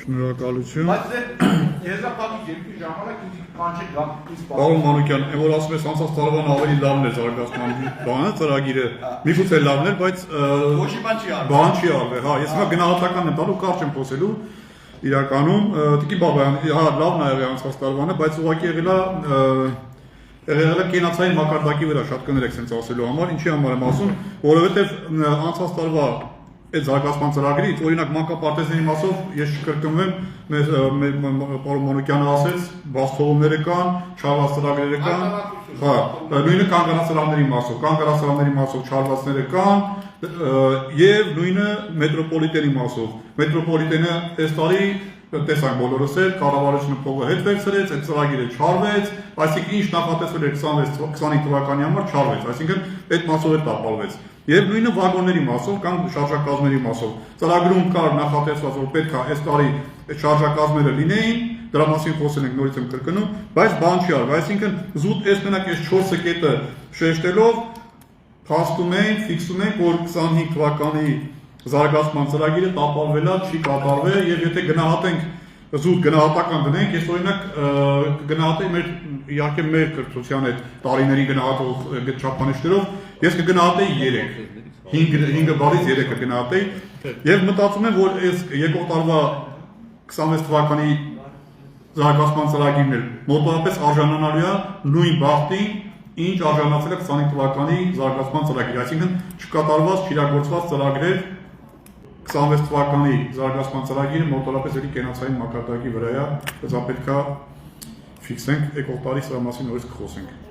Շնորհակալություն։ Եզրափակիչ երկու ժամանակ ինձ կանչեք գաղտնի Պարոն Մանուկյան, որ ասում ես անցած տարվան ավելի լավն էր զարգացման բանը, ծրագիրը, միգուցե լավն էր, բայց բան չի արվել, հա, ես հիմա գնահատական եմ տալու, կարճ եմ խոսելու, իրականում, Տիկին Բաբայան, հա, լավն ա եղել անցած տարվանը, բայց ուղղակի եղել է կենացային մակարդակի վրա շատ կներեք սենց ասելու համար, ինչի համար եմ ասում, որովհետև անցած տարվա այդ զարգացման ծրագրից, օրինակ մանկապարտեզների մասով ես չկրկնվեմ, պարոն Մանուկյանը ասեց, բաց թողումները կան, չարված ծրագրերը կան, նույնը կանգնասրահների մասով չարվածները կան, եւ նույնը մետրոպոլիտենի մասով։ Մետրոպոլիտենը այս տարի տեսանք բոլորս էլ, կառավարությունը փողը հետ վերցրեց, այդ ծրագիրը չարվեց, այսինքն ինչ նախատեսվել էր 25 թվականի համար չարվեց, այսինքն այդ մասով էլ տապալվեց։ Եվ նույնը վագոնների մասով կամ շարժակազմերի մասով։ Ծրագրում կար նախատեսված, որ պետք է այս տարի շարժակազմերը լինեին, դրա մասին խոսել ենք, նորից եմ կրկնում, բայց բան չի արվել, այսինքն զուտ այս մենակ այս 4 կետը շեշտելով փաստում ենք, ֆիքսում ենք, որ 25 թվականի զարգացման ծրագիրը տապալվել է, չի կատարվել, եւ եթե գնահատենք զուտ գնահատական դնենք, ես օրինակ կգնահատեի իհարկե մեր կրթության այդ տարիների գնահատող չափանիշներով, ես կգնահատեի 3, 5 բալից 3 կգնահատեի, եւ մտածում եմ, որ այս եկող տարվա 26 թվականի զարգացման ծրագիրն էլ մոտավորապես արժանանալու է նույն բախտին, ինչ արժանացել է 25 թվականի զարգացման ծրագիրը, այսինքն չկատարված, չիրագործված ծրագրեր 26 թվականի զարգացման ծրագիրը մոտավորապես էլի կենացային մակարդակի վրա է, դա պետք է ֆիքսենք, եկող տարի սրա մասին նորից կխոսենք։